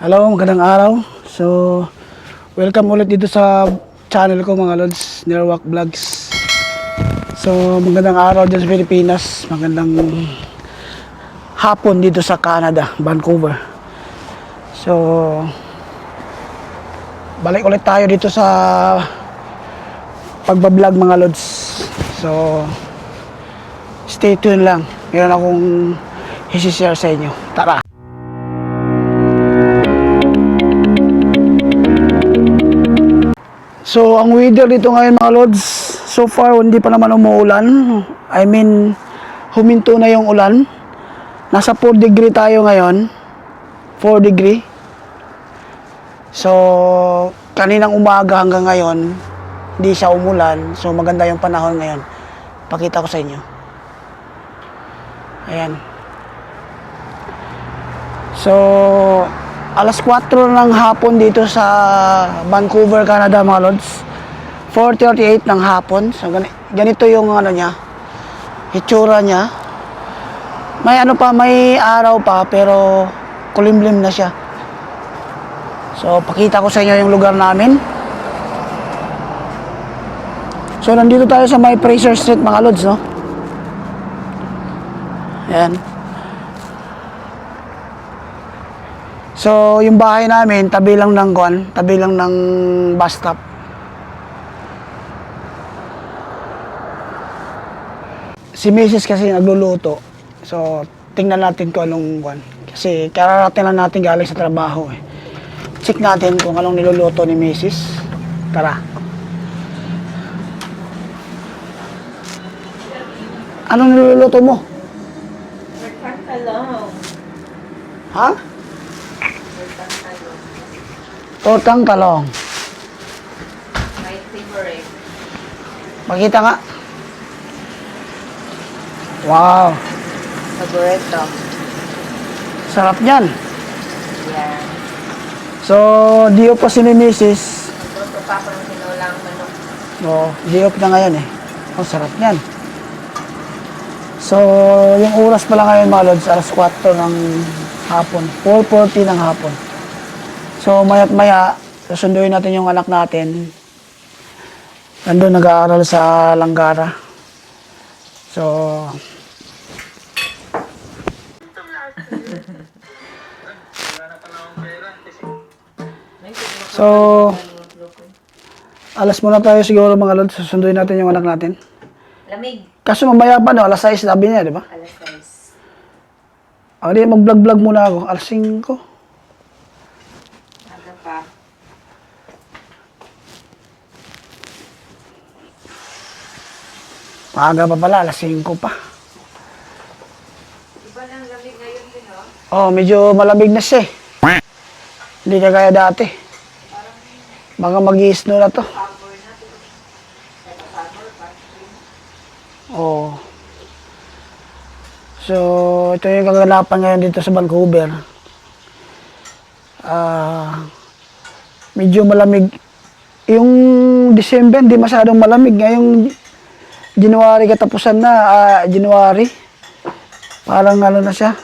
Hello, magandang araw. So, welcome ulit dito sa channel ko mga lods, Nerwak Vlogs. So, magandang araw dito sa Pilipinas. Magandang hapon dito sa Canada, Vancouver. So, balik ulit tayo dito sa pagbablog mga lods. So, stay tuned lang. Meron akong i-share sa inyo. Tara! So, ang weather dito ngayon mga lods, so far hindi pa naman umuulan. I mean, huminto na yung ulan. Nasa 4 degree tayo ngayon. 4 degree. So, kaninang umaga hanggang ngayon, hindi siya umulan. So, maganda yung panahon ngayon. Pakita ko sa inyo. Ayan. So, alas 4 ng hapon dito sa Vancouver, Canada mga lods. 4:38 ng hapon. So ganito yung ano niya, hitsura niya. May ano pa, may araw pa pero kulimlim na siya. So pakita ko sa inyo yung lugar namin. So nandito tayo sa may Fraser Street mga lods, no? Ayan. So, yung bahay namin, tabi lang ng bus stop. Si Mrs. kasi nagluluto. So, tingnan natin kung anong kwan. Kasi, kararating lang natin galing sa trabaho eh. Check natin kung anong niluluto ni Mrs. Tara. Anong niluluto mo? Ha? Tortang talong. My favorite. Makita nga. Wow. Favorito. Sarap niyan. Yan. So, di-off pa si ni Mrs. Nagluto pa ako ng sinulang manok. No, di-off na ngayon eh. Oh, sarap niyan. So, yung oras pala ngayon mga lods, alas 4 ng hapon. 4:40 ng hapon. So, maya't maya, susunduin natin yung anak natin. Nandun nag-aaral sa Langara. So, alas muna tayo siguro mga lods, susunduin natin yung anak natin. Lamig. Kaso mamaya pa, no? Alas 6 sabi niya, di ba? Alas 6. Di, mag-vlog-vlog muna ako. Alas 5. Aga pa. Maaga pa pala, alas 5 pa. Iba lang lamig ngayon din, oh. Oh, medyo malamig na siya eh. Hindi ka gaya dati. Baka mag-i-snow na to. Summer na to. Summer pa. Oh. So, ito yung kaganapan ngayon dito sa Vancouver. Medyo malamig. Yung December, hindi masyadong malamig. Ngayong January katapusan na, January. Parang ano na siya.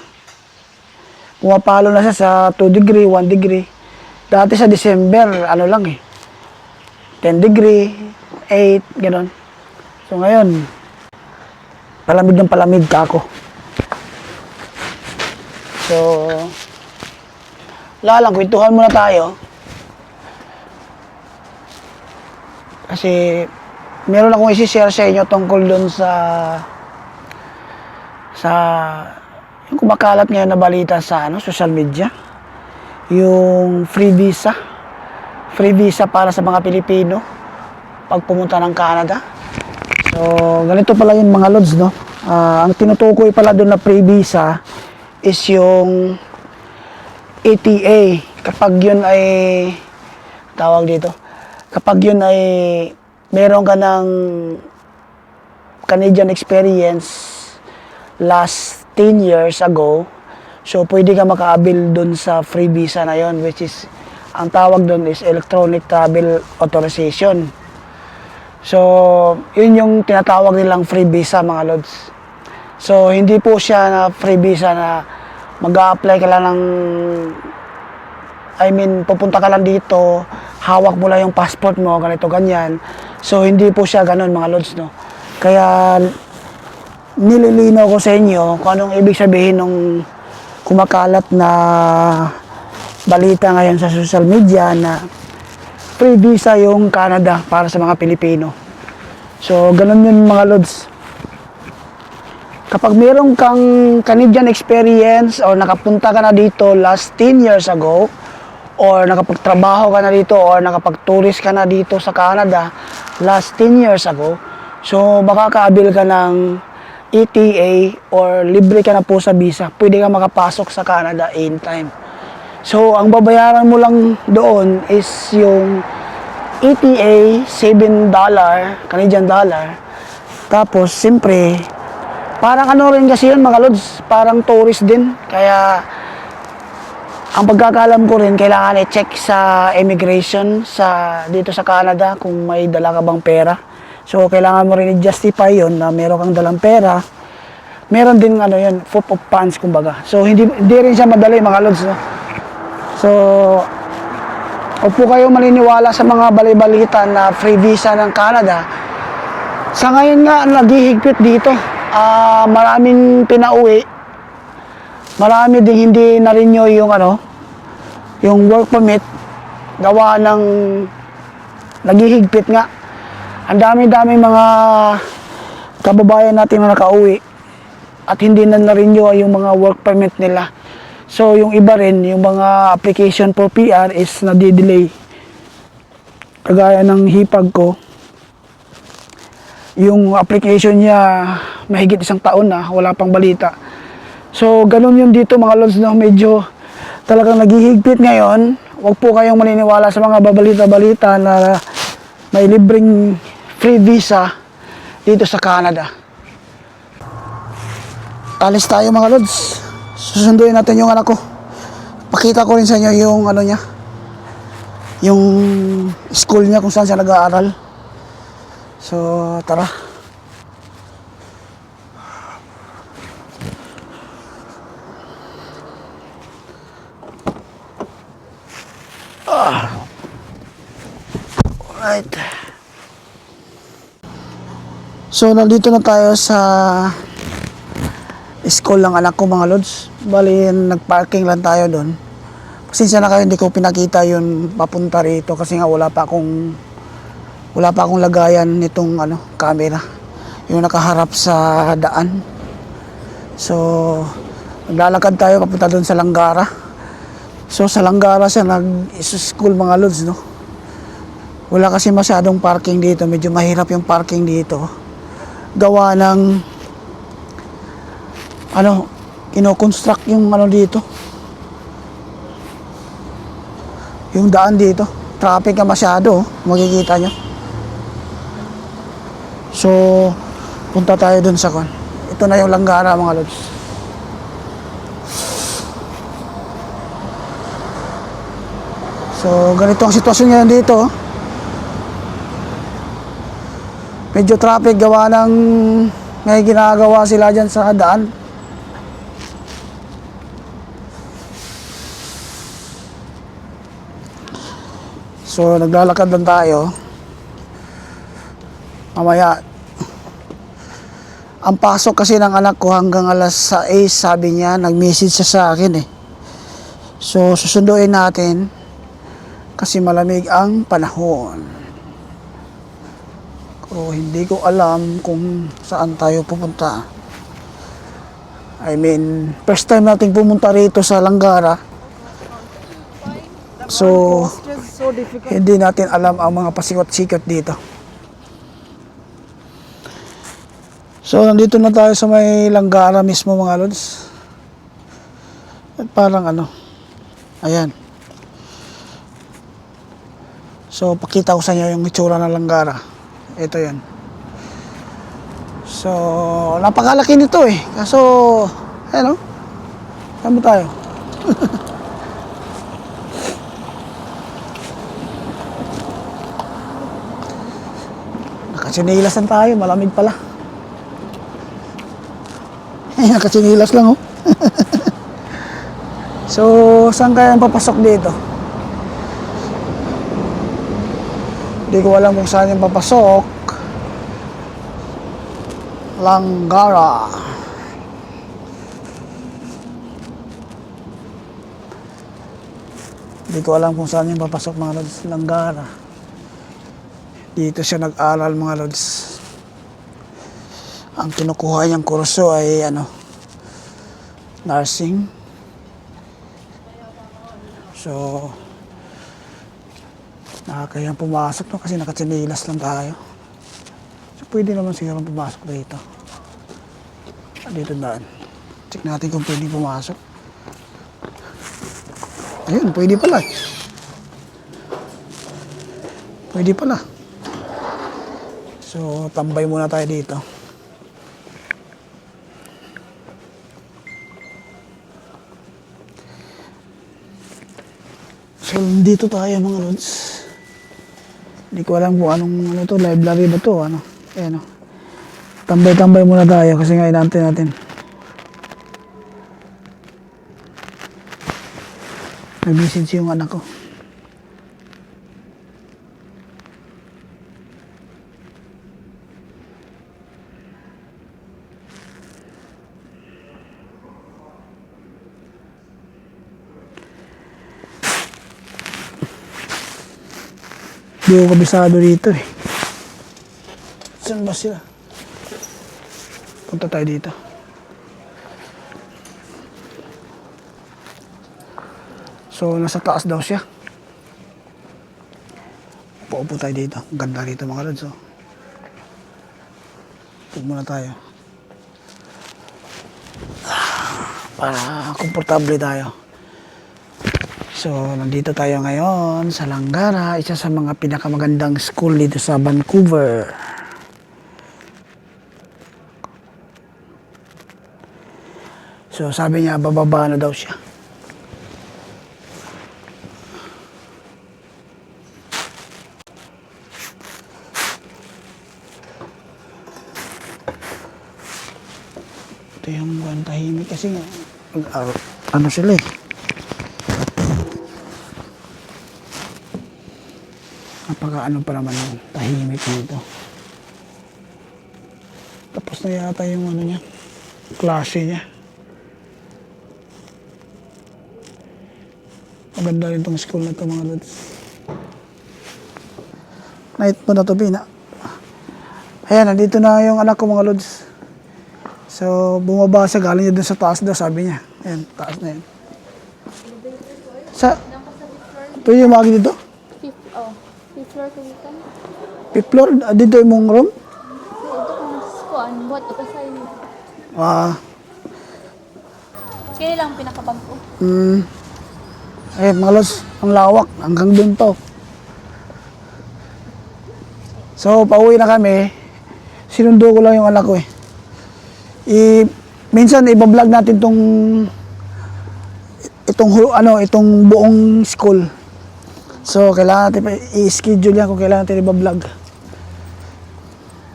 Pumapalo na siya sa 2 degree, 1 degree. Dati sa December, ano lang eh. 10 degree, 8, gano'n. So ngayon, palamig ng palamig ka ako. So, wala lang, kwentuhan muna tayo. Kasi, meron akong isi-share sa inyo tungkol dun sa yung kumakalat ngayon na balita sa social media. Yung free visa. Free visa para sa mga Pilipino pag pumunta ng Canada. So, ganito pala yung mga lods, no? Ang tinutukoy pala doon na free visa is yung ETA. Kapag yun ay tawag dito. Kapag yun ay meron ka ng Canadian experience last 10 years ago, so pwede ka maka-avail dun sa free visa na yon, which is, ang tawag dun is Electronic Travel Authorization. So, yun yung tinatawag nilang free visa mga lods. So, hindi po siya na free visa na mag-a-apply ka lang ng I mean, pupunta ka lang dito, hawak mo lang yung passport mo, ganito, ganyan. So, hindi po siya ganun, mga lods, no? Kaya, nililinaw ko sa inyo kung anong ibig sabihin ng kumakalat na balita ngayon sa social media na free visa yung Canada para sa mga Pilipino. So, ganun yun, mga lods. Kapag meron kang Canadian experience or nakapunta ka na dito last 10 years ago, or nakapagtrabaho ka na dito, or nakapag-tourist ka na dito sa Canada last 10 years ago, so makakaabil ka ng ETA or libre ka na po sa visa. Pwede ka makapasok sa Canada anytime. So, ang babayaran mo lang doon is yung ETA, $7, Canadian dollar. Tapos, siyempre, parang ano rin kasi yun, mga lods, parang tourist din. Kaya, ang pagkakalam ko rin, kailangan i-check sa immigration dito sa Canada kung may dala ka bang pera. So, kailangan mo rin i-justify yun na meron kang dalang pera. Meron din ano yun, proof of funds, kumbaga. So, hindi rin siya madali, mga lods, no? So, huwag po kayo maniniwala sa mga balay-balita na free visa ng Canada. Sa ngayon nga, naghihigpit dito. Maraming pinauwi. Marami din hindi na-renew yung yung work permit. Gawa ng naghihigpit nga. Ang dami-dami mga kababayan natin na nakauwi at hindi na na-renew yung mga work permit nila. So, yung iba rin, yung mga application for PR is nadidelay. Kagaya ng hipag ko, yung application niya mahigit 1 taon na, wala pang balita. So, ganun yun dito, mga lods, no? Medyo talagang naghihigpit ngayon. Huwag po kayong maniniwala sa mga babalita-balita na may libreng free visa dito sa Canada. Alis tayo, mga lods. Susunduin natin yung anak ko. Pakita ko rin sa inyo yung niya. Yung school niya kung saan siya nag-aaral. So, tara. Alright. So, nandito na tayo sa school ng anak ko, mga lods. Bali, nag-parking lang tayo doon. Pasensya na kayo, hindi ko pinakita yun papunta rito kasi nga wala pa akong lagayan nitong camera. Yung nakaharap sa daan. So, naglalakad tayo papunta doon sa Langara. So, sa Langara siya nag-school, mga lods, no? Wala kasi masyadong parking dito. Medyo mahirap yung parking dito. Gawa ng kino-construct yung dito. Yung daan dito. Traffic ka masyado, makikita nyo. So, punta tayo dun sa kon. Ito na yung Langara, mga lods. So, ganito ang sitwasyon ngayon dito. Medyo traffic, gawa ng may ginagawa sila dyan sa daan. So, naglalakad lang tayo. Mamaya, ang pasok kasi ng anak ko hanggang alas 6, sabi niya, nag-message siya sa akin eh. So, susunduin natin kasi malamig ang panahon. So, hindi ko alam kung saan tayo pupunta. I mean, first time nating pumunta rito sa Langara. So, hindi natin alam ang mga pasikot-sikot dito. So, nandito na tayo sa may Langara mismo, mga lods. At parang ayan. So, pakita ko sa inyo yung itsura ng Langara. Ito yan. So, napakalaki nito eh. Kaso, saan ba tayo? Nakachinilasan tayo, malamig pala. Nakachinilas lang oh. So, saan kaya ang papasok dito? Hindi ko alam kung saan yung papasok. Langgara. Hindi ko alam kung saan yung papasok mga lods. Langgara. Dito siya nag-aral mga lods. Ang kinukuha niyang kurso ay nursing. So, nakakayang pumasok no kasi nakatsinilas lang tayo. So, pwede naman siguro pumasok dito. Dito daan. Check natin kung pwede pumasok. Ayun, pwede pala. Pwede pala. So, tambay muna tayo dito. So, dito tayo mga lods. Hindi ko alam kung anong to, library ba to, Ayan, tambay-tambay muna tayo kasi nga inaantay natin. Nag-message yung anak ko. Hindi ko kabisado dito eh. Saan ba sila? Punta tayo dito. So, nasa taas daw siya. Paupo tayo dito. Ang ganda rito mga lods. Pag muna tayo. Para komportable tayo. So, nandito tayo ngayon sa Langgara, isa sa mga pinakamagandang school dito sa Vancouver. So, sabi niya, bababa na daw siya. Ito yung buwan tahimik kasi nga, sila eh. Napaka pa naman yung tahimik dito. Tapos na yata yung niya, klase niya. Maganda rin tong school na ito mga lods. Night mo na to, Bina. Ayan, nandito na yung anak ko mga lods. So, bumaba siya, galing niya dun sa taas daw, sabi niya. Ayan, taas na yan. Pwede yung magi dito? Fifth floor kulitan. Fifth floor? Dito yung mong room? Ito kung naskuan, buhat ito sa inyo. Kaya lang pinakabag ko. Ayun, mga lods, ang lawak. Hanggang dun to. So, pauwi na kami. Sinundo ko lang yung anak ko eh. Minsan, ibablog natin itong buong school. So, kailangan natin i-schedule yan kung kailangan natin i-vlog.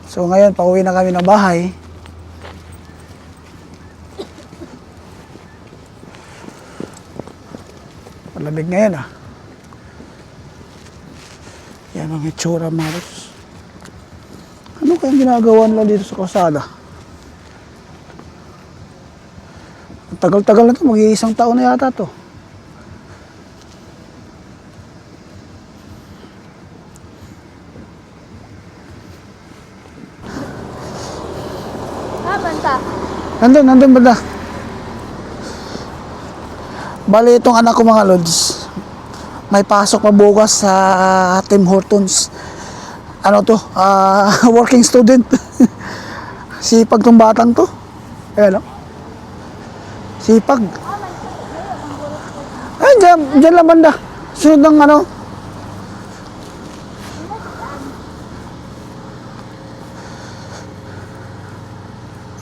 So, ngayon, pauwi na kami ng bahay. Malamig ngayon Yan ang itsura, Maros. Ano kayang ginagawa nila dito sa kalsada? Ang tagal-tagal na to, mag-iisang taon na yata to. Banta. Nandun banda. Bali itong anak ko mga lods, may pasok pa bukas sa Tim Hortons. Working student. Sipag tong batang to. Ayan Sipag. Ay, dyan lang banda. Sunod ng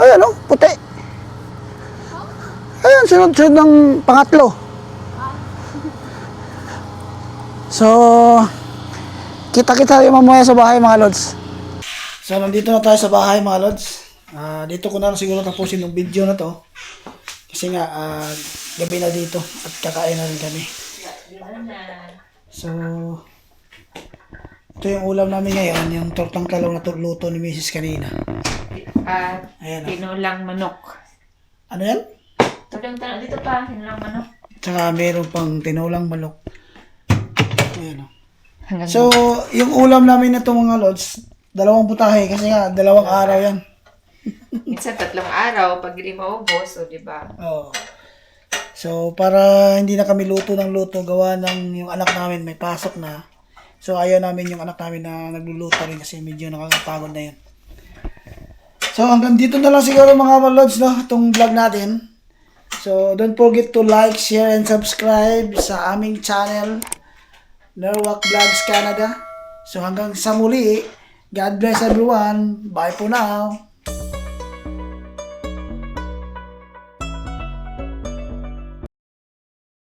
Ayan puti. Ayan, sunod ng pangatlo. So, kita-kita yung mamaya sa bahay mga lods. So, nandito na tayo sa bahay mga lods. Dito ko na siguro tapusin yung video na to. Kasi nga, gabi na dito at kakain na rin kami. So, Ito yung ulam namin ngayon, yung tortang talong na luto ni Mrs. kanina. At Ayan, tinulang manok. Ano yan? Tulang tanong dito pa, tinulang manok. Tsaka meron pang tinulang manok. Ayan, Hanggang So, yung ulam namin na itong mga lods, 2 putahe kasi nga, 2 araw yan. minsan 3 araw, pag hindi maubos, o diba? Oo. So, para hindi na kami luto ng luto, gawa ng yung anak namin may pasok na. So, ayaw namin yung anak namin na nagluluto rin kasi medyo nakakapagod na yun. So, hanggang dito na lang siguro mga lods, no? Itong vlog natin. So, don't forget to like, share, and subscribe sa aming channel, Norwalk Vlogs Canada. So, hanggang sa muli, God bless everyone. Bye for now.